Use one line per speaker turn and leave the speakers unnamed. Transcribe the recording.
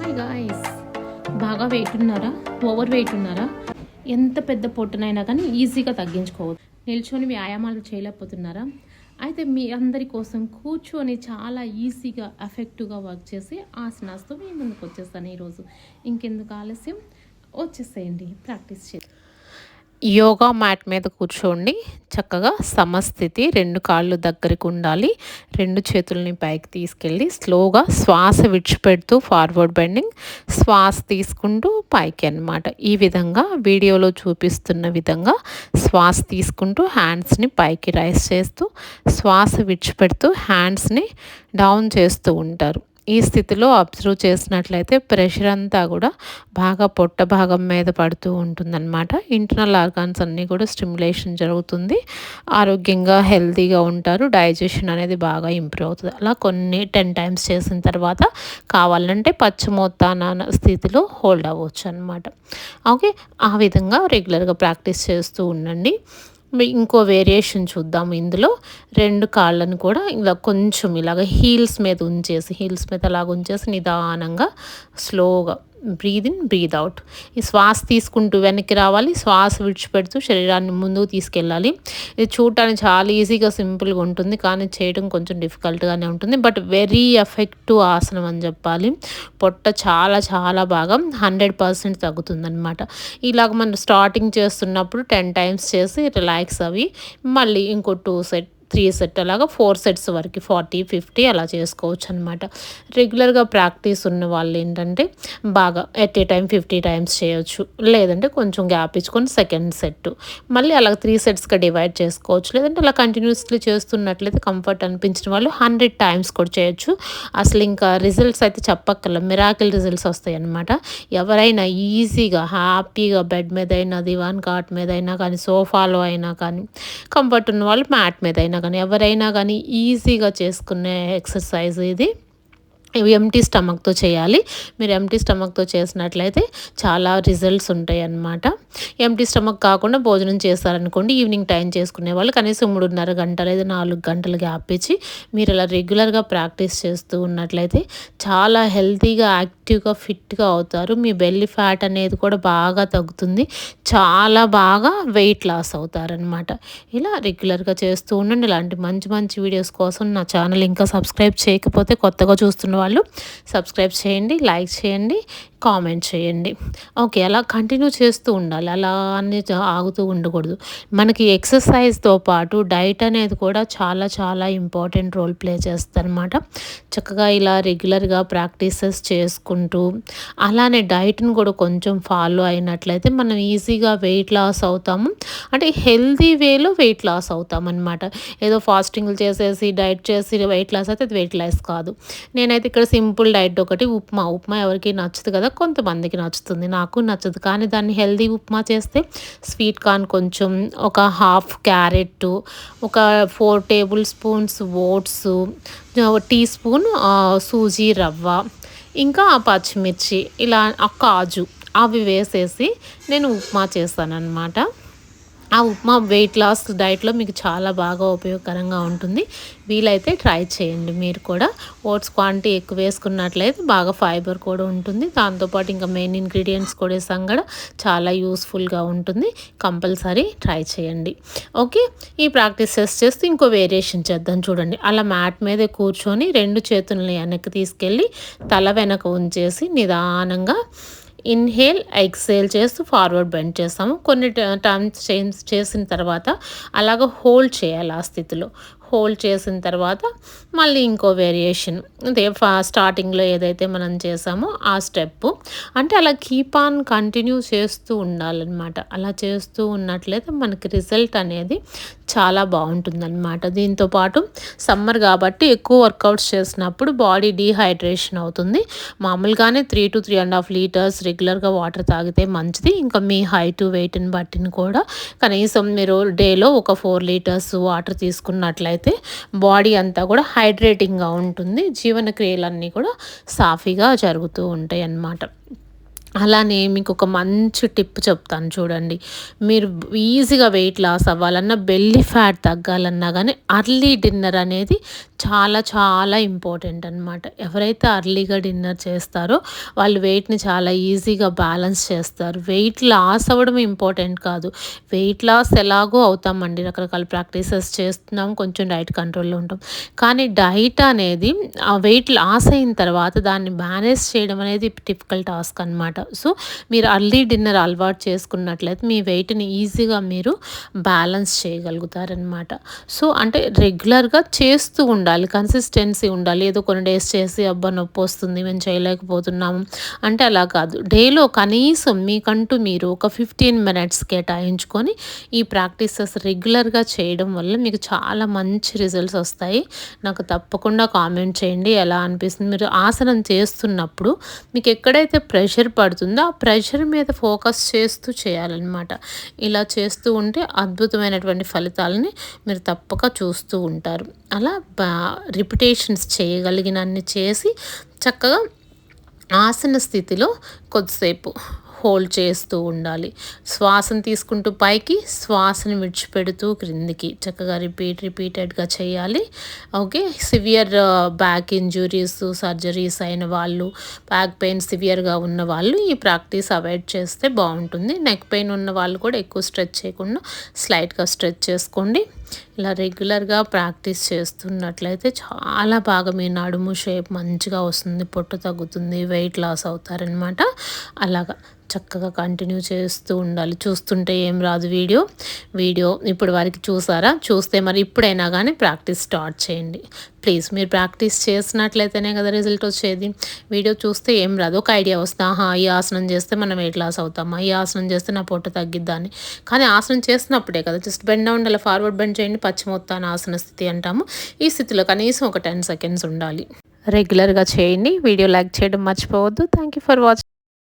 Hi guys, బాగా wait ఉన్నారా? Over weight ఉన్నారా? ఎంత పెద్ద పొట్టునైనా కానీ ఈజీగా తగ్గించుకోవచ్చు. నిల్చొని వ్యాయామాలు చేయలేకపోతున్నారా? అయితే మీ అందరి కోసం కూర్చొని చాలా ఈజీగా ఎఫెక్టివ్గా వర్క్ చేసి ఆసనాస్తో మీ ముందుకు వచ్చేస్తాను ఈరోజు. ఇంకెందుకు ఆలస్యం, వచ్చేసేయండి, ప్రాక్టీస్ చేయండి. యోగా మ్యాట్ మీద కూర్చోండి. చక్కగా సమస్థితి, 2 కాళ్ళు దగ్గరికి ఉండాలి. 2 చేతుల్ని పైకి తీసుకెళ్ళి స్లోగా శ్వాస విడిచిపెడుతూ ఫార్వర్డ్ బెండింగ్, శ్వాస తీసుకుంటూ పైకి అన్నమాట. ఈ విధంగా వీడియోలో చూపిస్తున్న విధంగా శ్వాస తీసుకుంటూ హ్యాండ్స్ని పైకి రైస్ చేస్తూ, శ్వాస విడిచిపెడుతూ హ్యాండ్స్ని డౌన్ చేస్తూ ఉంటారు. ఈ స్థితిలో అబ్జర్వ్ చేసినట్లయితే ప్రెషర్ అంతా కూడా బాగా పొట్ట భాగం మీద పడుతూ ఉంటుందన్నమాట. ఇంటర్నల్ ఆర్గాన్స్ అన్నీ కూడా స్టిమ్యులేషన్ జరుగుతుంది. ఆరోగ్యంగా హెల్తీగా ఉంటారు. డైజెషన్ అనేది బాగా ఇంప్రూవ్ అవుతుంది. అలా కొన్ని 10 టైమ్స్ చేసిన తర్వాత కావాలంటే పశ్చిమోత్తాన స్థితిలో హోల్డ్ అవ్వచ్చు అనమాట. ఓకే, ఆ విధంగా రెగ్యులర్గా ప్రాక్టీస్ చేస్తూ ఉండండి. ఇంకో వేరియేషన్ చూద్దాం. ఇందులో 2 కాళ్ళను కూడా ఇలా కొంచెం ఇలాగ హీల్స్ మీద అలాగ ఉంచేసి నిదానంగా స్లోగా బ్రీద్ ఇన్, బ్రీద్ అవుట్. ఈ శ్వాస తీసుకుంటూ వెనక్కి రావాలి, శ్వాస విడిచిపెడుతూ శరీరాన్ని ముందుకు తీసుకెళ్ళాలి. ఇది చూడటానికి చాలా ఈజీగా సింపుల్గా ఉంటుంది, కానీ చేయడం కొంచెం డిఫికల్ట్గానే ఉంటుంది. బట్ వెరీ ఎఫెక్టివ్ ఆసనం అని చెప్పాలి. పొట్ట చాలా చాలా బాగా 100% తగ్గుతుందన్నమాట. ఇలాగ మనం స్టార్టింగ్ చేస్తున్నప్పుడు 10 టైమ్స్ చేసి రిలాక్స్ అవి మళ్ళీ ఇంకో 3 సెట్ అలాగా 4 సెట్స్ వరకు 40, 50 అలా చేసుకోవచ్చు అనమాట. రెగ్యులర్గా ప్రాక్టీస్ ఉన్న వాళ్ళు ఏంటంటే బాగా ఎట్ ఏ టైం 50 టైమ్స్ చేయొచ్చు. లేదంటే కొంచెం గ్యాప్ ఇచ్చుకొని సెకండ్ సెట్ మళ్ళీ అలా 3 సెట్స్గా డివైడ్ చేసుకోవచ్చు. లేదంటే అలా కంటిన్యూస్లీ చేస్తున్నట్లయితే కంఫర్ట్ అనిపించిన వాళ్ళు 100 టైమ్స్ కూడా చేయొచ్చు. అసలు ఇంకా రిజల్ట్స్ అయితే చెప్పక్కర్ల, మిరాకిల్ రిజల్ట్స్ వస్తాయి అన్నమాట. ఎవరైనా ఈజీగా హ్యాపీగా బెడ్ మీద అయినా, దివాన్ కాట్ మీద అయినా కానీ, సోఫాలో అయినా కానీ, కంఫర్ట్ ఉన్న వాళ్ళు మ్యాట్ మీద అయినా కానీ, ఎవరైనా కానీ ఈజీగా చేసుకునే ఎక్సర్సైజ్ ఇది. ఎంటీ స్టమక్తో చేయాలి. మీరు ఎంటీ స్టమక్తో చేసినట్లయితే చాలా రిజల్ట్స్ ఉంటాయి అన్నమాట. ఎంటీ స్టమక్ కాకుండా భోజనం చేస్తారనుకోండి, ఈవినింగ్ టైం చేసుకునే వాళ్ళు కనీసం 3.5 గంటలు లేదా 4 గంటలు గ్యాప్ ఇచ్చి మీరు ఇలా రెగ్యులర్గా ప్రాక్టీస్ చేస్తూ ఉన్నట్లయితే చాలా హెల్తీగా, యాక్టివ్గా, ఫిట్గా అవుతారు. మీ బెల్లీ ఫ్యాట్ అనేది కూడా బాగా తగ్గుతుంది. చాలా బాగా వెయిట్ లాస్ అవుతారనమాట. ఇలా రెగ్యులర్గా చేస్తూ ఉండండి. ఇలాంటి మంచి మంచి వీడియోస్ కోసం నా ఛానల్ ఇంకా సబ్స్క్రైబ్ చేయకపోతే కొత్తగా చూస్తున్న వాళ్ళు సబ్స్క్రైబ్ చేయండి, లైక్ చేయండి, కామెంట్ చేయండి. ఓకే, అలా కంటిన్యూ చేస్తూ ఉండాలి. అలా అన్నీ ఆగుతూ ఉండకూడదు. మనకి ఎక్సర్సైజ్తో పాటు డైట్ అనేది కూడా చాలా చాలా ఇంపార్టెంట్ రోల్ ప్లే చేస్తారనమాట. చక్కగా ఇలా రెగ్యులర్గా ప్రాక్టీసెస్ చేసుకుంటూ అలానే డైట్ని కూడా కొంచెం ఫాలో అయినట్లయితే మనం ఈజీగా వెయిట్ లాస్ అవుతాము. అంటే హెల్తీ వేలో వెయిట్ లాస్ అవుతాం అనమాట. ఏదో ఫాస్టింగ్లు చేసేసి డైట్ చేసి వెయిట్ లాస్ అయితే అది వెయిట్ లాస్ కాదు. నేనైతే ఇక్కడ సింపుల్ డైట్ ఒకటి, ఉప్మా ఎవరికి నచ్చదు కదా, కొంతమందికి నచ్చుతుంది, నాకు నచ్చదు. కానీ దాన్ని హెల్దీ ఉప్మా చేస్తే స్వీట్ కార్న్ కొంచెం, ఒక హాఫ్ క్యారెట్, ఒక 4 tablespoons oats, teaspoon suji rava, ఇంకా పచ్చిమిర్చి, ఇలా కాజు అవి వేసేసి నేను ఉప్మా చేస్తానన్నమాట. ఆ ఉప్మా వెయిట్ లాస్ డైట్లో మీకు చాలా బాగా ఉపయోగకరంగా ఉంటుంది. వీలైతే ట్రై చేయండి మీరు కూడా. ఓట్స్ క్వాంటిటీ ఎక్కువ వేసుకున్నట్లయితే బాగా ఫైబర్ కూడా ఉంటుంది. దాంతోపాటు ఇంకా మెయిన్ ఇంగ్రీడియంట్స్ కూడా వేసాం కూడా చాలా యూస్ఫుల్గా ఉంటుంది. కంపల్సరీ ట్రై చేయండి. ఓకే, ఈ ప్రాక్టీసెస్ చేస్తూ ఇంకో వేరియేషన్ చేద్దాం. చూడండి, అలా మ్యాట్ మీద కూర్చొని 2 చేతులని వెనక్కి తీసుకెళ్ళి తల వెనక ఉంచేసి నిదానంగా ఇన్హేల్, ఎక్సేల్ చేస్తూ ఫార్వర్డ్ బెండ్ చేస్తాము. కొన్ని టైమ్స్ చేసిన తర్వాత అలాగ హోల్డ్ చేయాలి. ఆ స్థితిలో హోల్డ్ చేసిన తర్వాత మళ్ళీ ఇంకో వేరియేషన్, అదే స్టార్టింగ్లో ఏదైతే మనం చేసామో ఆ స్టెప్, అంటే అలా కీప్ ఆన్ కంటిన్యూ చేస్తూ ఉండాలన్నమాట. అలా చేస్తూ ఉన్నట్లయితే మనకి రిజల్ట్ అనేది చాలా బాగుంటుందన్నమాట. దీంతోపాటు సమ్మర్ కాబట్టి ఎక్కువ వర్కౌట్స్ చేసినప్పుడు బాడీ డీహైడ్రేషన్ అవుతుంది. మామూలుగానే 3 to 3.5 లీటర్స్ రెగ్యులర్గా వాటర్ తాగితే మంచిది. ఇంకా మీ హైట్, వెయిట్ని బట్టిని కూడా కనీసం మీరు డేలో ఒక 4 లీటర్స్ వాటర్ తీసుకున్నట్లయితే బాడీ అంతా కూడా హైడ్రేటింగ్గా ఉంటుంది. జీవన క్రియలన్నీ కూడా సాఫీగా జరుగుతూ ఉంటాయి అన్నమాట. అలానే మీకు ఒక మంచి టిప్ చెప్తాను చూడండి. మీరు ఈజీగా వెయిట్ లాస్ అవ్వాలన్నా, బెల్లీ ఫ్యాట్ తగ్గాలన్నా గానీ అర్లీ డిన్నర్ అనేది చాలా చాలా ఇంపార్టెంట్ అనమాట. ఎవరైతే అర్లీగా డిన్నర్ చేస్తారో వాళ్ళు వెయిట్‌ని చాలా ఈజీగా బ్యాలెన్స్ చేస్తారు. వెయిట్ లాస్ అవ్వడం ఇంపార్టెంట్ కాదు. వెయిట్ లాస్ ఎలాగో అవుతామండి. రకరకాల ప్రాక్టీసెస్ చేస్తున్నాం. కొంచెం డైట్ కంట్రోల్‌లో ఉంటాం. కానీ డైట్ అనేది ఆ వెయిట్ లాస్ అయిన తర్వాత దాన్ని మేనేజ్ చేయడం అనేది డిఫికల్ట్ టాస్క్ అనమాట. సో, మీరు అర్లీ డిన్నర్ అలవాటు చేసుకున్నట్లయితే మీ వెయిట్‌ని ఈజీగా మీరు బ్యాలెన్స్ చేయగలుగుతారనమాట. సో, అంటే రెగ్యులర్‌గా చేస్తూ ఉండాలి. కన్సిస్టెన్సీ ఉండాలి. ఏదో కొన్ని డేస్ చేసి అబ్బా! నొప్పొస్తుంది మేము చేయలేకపోతున్నాము అంటే అలా కాదు. డేలో కనీసం మీకంటూ మీరు ఒక 15 మినిట్స్ కేటాయించుకొని ఈ ప్రాక్టీసెస్ రెగ్యులర్‌గా చేయడం వల్ల మీకు చాలా మంచి రిజల్ట్స్ వస్తాయి. నాకు తప్పకుండా కామెంట్ చేయండి ఎలా అనిపిస్తుంది. మీరు ఆసనం చేస్తున్నప్పుడు మీకు ఎక్కడైతే ప్రెషర్ పడుతుందో ఆ ప్రెషర్ మీద ఫోకస్ చేస్తూ చేయాలన్నమాట. ఇలా చేస్తూ ఉంటే అద్భుతమైనటువంటి ఫలితాలని మీరు తప్పక చూస్తూ ఉంటారు. అలా రిపిటేషన్స్ చేయగలిగినన్ని చేసి చక్కగా ఆసన స్థితిలో కొద్దిసేపు హోల్డ్ చేస్తూ ఉండాలి. శ్వాసను తీసుకుంటూ పైకి, శ్వాసను విడిచిపెడుతూ క్రిందికి చక్కగా రిపీటెడ్గా చేయాలి. Okay. Severe back injuries, surgeries అయిన వాళ్ళు, బ్యాక్ పెయిన్ సివియర్గా ఉన్న వాళ్ళు ఈ ప్రాక్టీస్ అవాయిడ్ చేస్తే బాగుంటుంది. నెక్ పెయిన్ ఉన్న వాళ్ళు కూడా ఎక్కువ స్ట్రెచ్ చేయకుండా స్లైట్గా స్ట్రెచ్ చేసుకోండి. ఇలా రెగ్యులర్గా ప్రాక్టీస్ చేస్తున్నట్లయితే చాలా బాగా మీ నడుము షేప్ మంచిగా వస్తుంది, పొట్టు తగ్గుతుంది, వెయిట్ లాస్ అవుతారనమాట. అలాగా చక్కగా కంటిన్యూ చేస్తూ ఉండాలి. చూస్తుంటే ఏం రాదు వీడియో ఇప్పుడు వరకు చూసారా? చూస్తే మరి ఇప్పుడైనా కానీ ప్రాక్టీస్ స్టార్ట్ చేయండి ప్లీజ్. మీరు ప్రాక్టీస్ చేసినట్లయితేనే కదా రిజల్ట్ వచ్చేది. వీడియో చూస్తే ఏం రాదు. ఒక ఐడియా వస్తుంది, ఆహా ఈ ఆసనం చేస్తే మనం వెయిట్ లాస్ అవుతామా, ఈ ఆసనం చేస్తే నా పొట్ట తగ్గిద్దని. కానీ ఆసనం చేస్తున్నప్పుడే కదా, జస్ట్ బెండ్ డౌన్ అలా ఫార్వర్డ్ బెండ్ చేయండి, పశ్చిమోత్తాన ఆసన స్థితి అంటాము. ఈ స్థితిలో కనీసం ఒక 10 సెకండ్స్ ఉండాలి. రెగ్యులర్గా చేయండి. వీడియో లైక్ చేయడం మర్చిపోవద్దు. Thank you for watching.